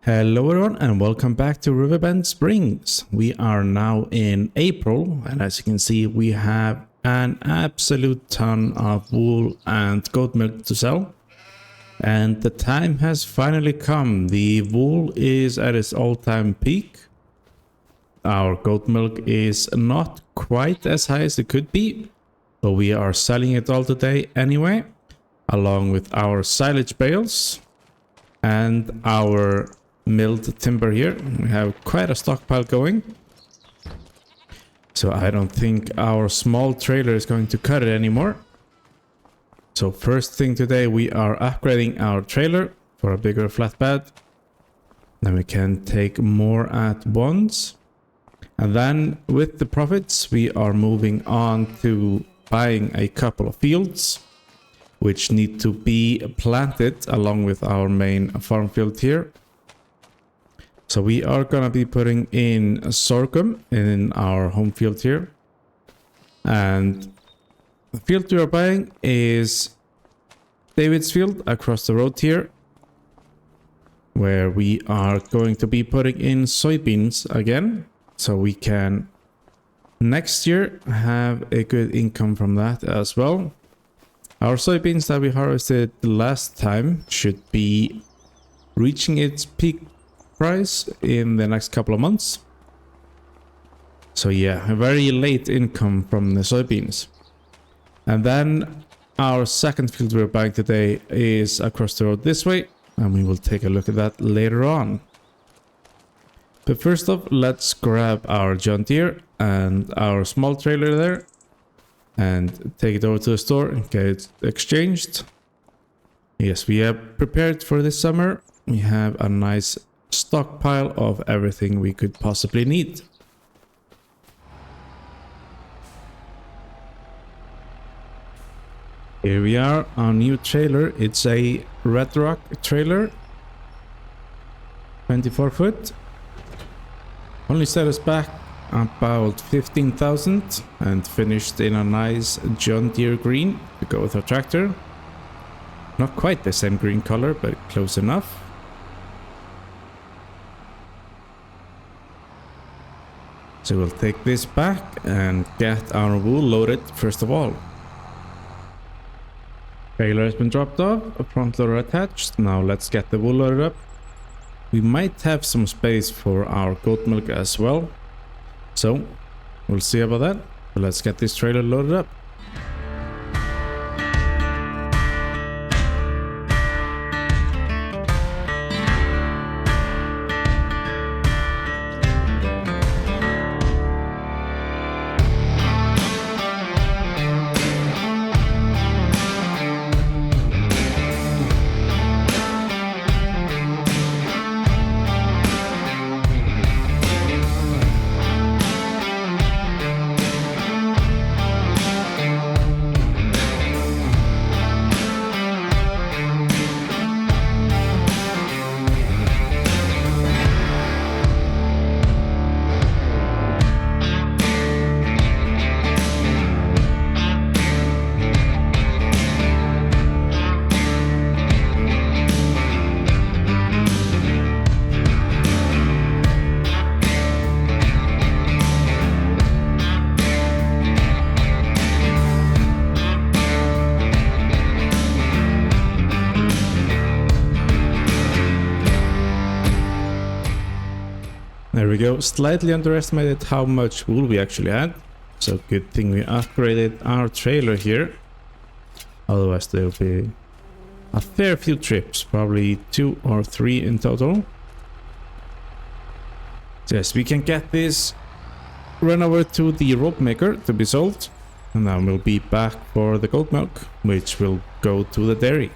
Hello everyone and welcome back to Riverbend Springs. We are now in April and as you can see we have an absolute ton of wool and goat milk to sell. And the time has finally come. The wool is at its all-time peak. Our goat milk is not quite as high as it could be, but we are selling it all today anyway, along with our silage bales and our milled timber here. We have quite a stockpile going, so I don't think our small trailer is going to cut it anymore. So first thing today, we are upgrading our trailer for a bigger flatbed. Then we can take more at once, and then with the profits we are moving on to buying a couple of fields which need to be planted along with our main farm field here. So we are gonna be putting in sorghum in our home field here. And the field we are buying is David's field across the road here, where we are going to be putting in soybeans again. So we can next year have a good income from that as well. Our soybeans that we harvested the last time should be reaching its peak price in the next couple of months. So yeah, a very late income from the soybeans. And then our second field we're buying today is across the road this way, and we will take a look at that later on. But first off, let's grab our John Deere and our small trailer there and take it over to the store and get it exchanged. Yes, we have prepared for this summer. We have a nice stockpile of everything we could possibly need. Here we are, our new trailer. It's a Red Rock trailer, 24 foot. Only set us back about 15,000 and finished in a nice John Deere green to go with our tractor. Not quite the same green color, but close enough. So we'll take this back and get our wool loaded first of all. Trailer has been dropped off, a front loader attached. Now let's get the wool loaded up. We might have some space for our goat milk as well, so we'll see about that. But let's get this trailer loaded up. There we go. Slightly underestimated how much wool we actually had. So good thing we upgraded our trailer here. Otherwise there will be a fair few trips, probably 2 or 3 in total. So yes, we can get this run over to the rope maker to be sold. And then we'll be back for the goat milk, which will go to the dairy.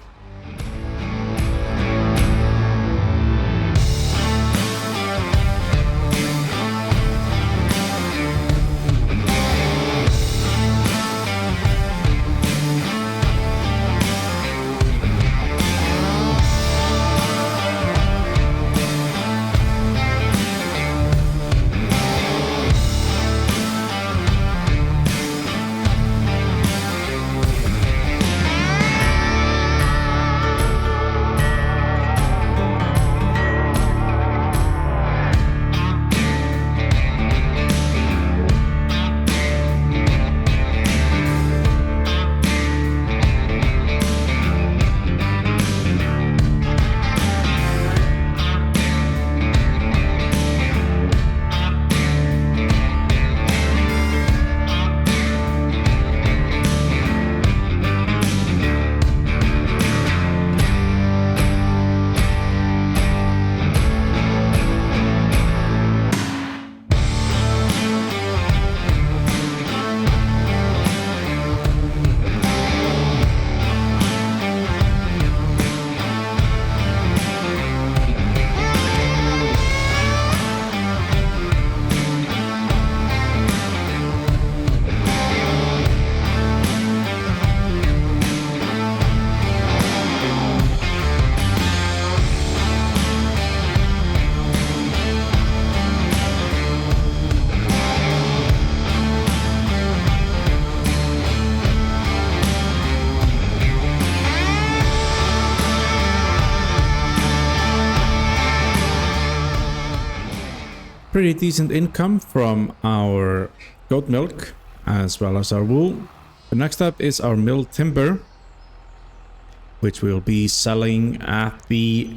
pretty decent income from our goat milk as well as our wool. The next up is our milled timber, which we'll be selling at the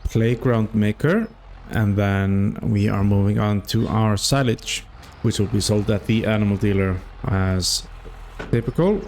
playground maker. And then we are moving on to our silage, which will be sold at the animal dealer as typical.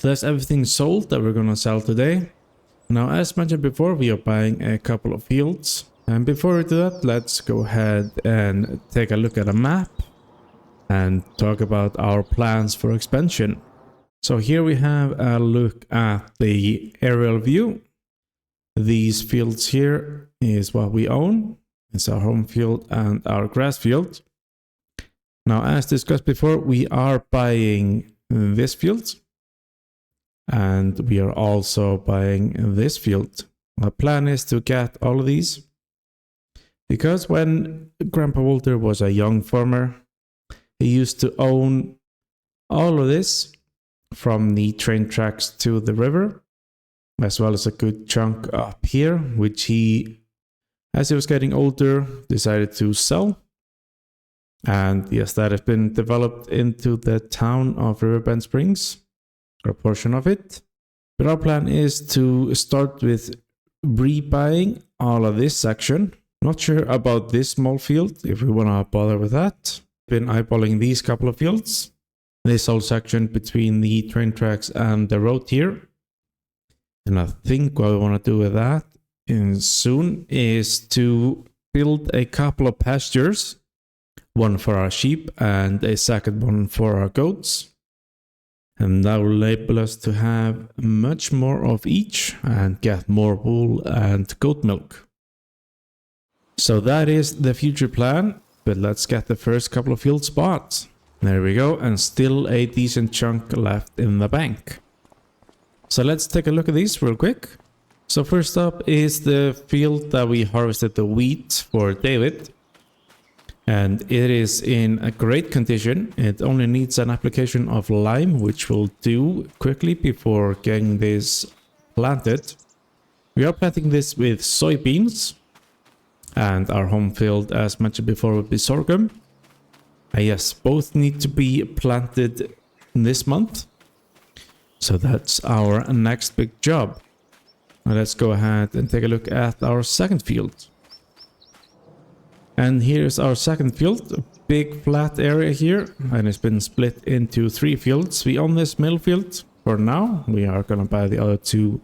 So that's everything sold that we're gonna sell today. Now, as mentioned before, we are buying a couple of fields. And before we do that, let's go ahead and take a look at a map and talk about our plans for expansion. So here we have a look at the aerial view. These fields here is what we own. It's our home field and our grass field. Now, as discussed before, we are buying this field. And we are also buying this field. Our plan is to get all of these. Because when Grandpa Walter was a young farmer, he used to own all of this from the train tracks to the river, as well as a good chunk up here, which he, as he was getting older, decided to sell. And yes, that has been developed into the town of Riverbend Springs, or a portion of it. But our plan is to start with rebuying all of this section. Not sure about this small field, if we want to bother with that. Been eyeballing these couple of fields. This whole section between the train tracks and the road here. And I think what we want to do with that soon is to build a couple of pastures. One for our sheep and a second one for our goats. And that will enable us to have much more of each and get more wool and goat milk. So that is the future plan, but let's get the first couple of field spots. There we go, and still a decent chunk left in the bank. So let's take a look at these real quick. So first up is the field that we harvested the wheat for David. And it is in a great condition. It only needs an application of lime, which we'll do quickly before getting this planted. We are planting this with soybeans. And our home field, as mentioned before, would be sorghum. Yes, both need to be planted this month. So that's our next big job. Now let's go ahead and take a look at our second field. And here's our second field, a big flat area here, and it's been split into 3 fields. We own this middle field for now. We are going to buy the other 2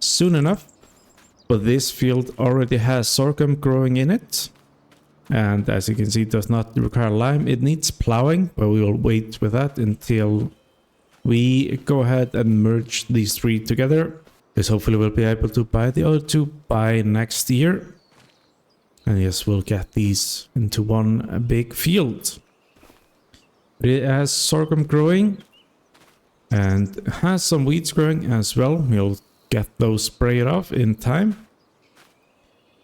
soon enough. But this field already has sorghum growing in it. And as you can see, it does not require lime. It needs plowing, but we will wait with that until we go ahead and merge these 3 together. Because hopefully we'll be able to buy the other 2 by next year. And yes, we'll get these into one big field. It has sorghum growing and has some weeds growing as well. We'll get those sprayed off in time.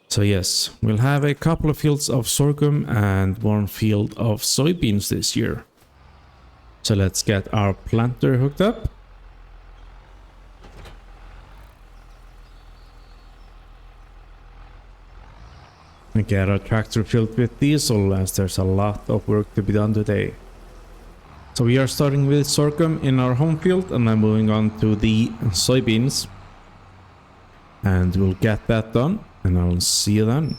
So yes, we'll have a couple of fields of sorghum and 1 field of soybeans this year. So let's get our planter hooked up. And get our tractor filled with diesel, as there's a lot of work to be done today. So we are starting with sorghum in our home field and then moving on to the soybeans. And we'll get that done and I'll see you then.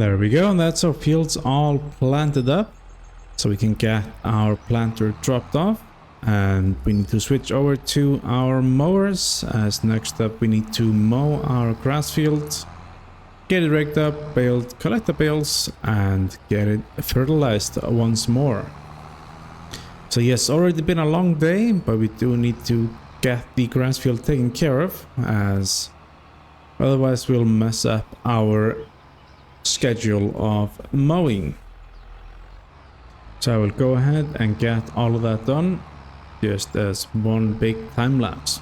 There we go, and that's our fields all planted up. So we can get our planter dropped off. And we need to switch over to our mowers, as next up we need to mow our grass field, get it rigged up, baled, collect the bales, and get it fertilized once more. So yes, already been a long day, but we do need to get the grass field taken care of, as otherwise we'll mess up our schedule of mowing. So I will go ahead and get all of that done, just as one big time lapse.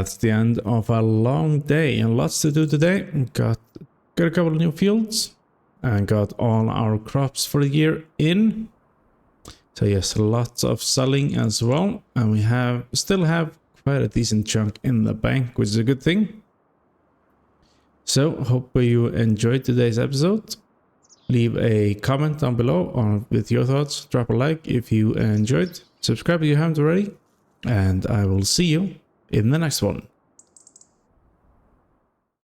that's the end of a long day and lots to do today. Got a couple of new fields and got all our crops for the year in. So yes, lots of selling as well, and we still have quite a decent chunk in the bank, which is a good thing. So hope you enjoyed today's episode. Leave a comment down below or with your thoughts. Drop a like if you enjoyed. Subscribe if you haven't already, and I will see you in the next one.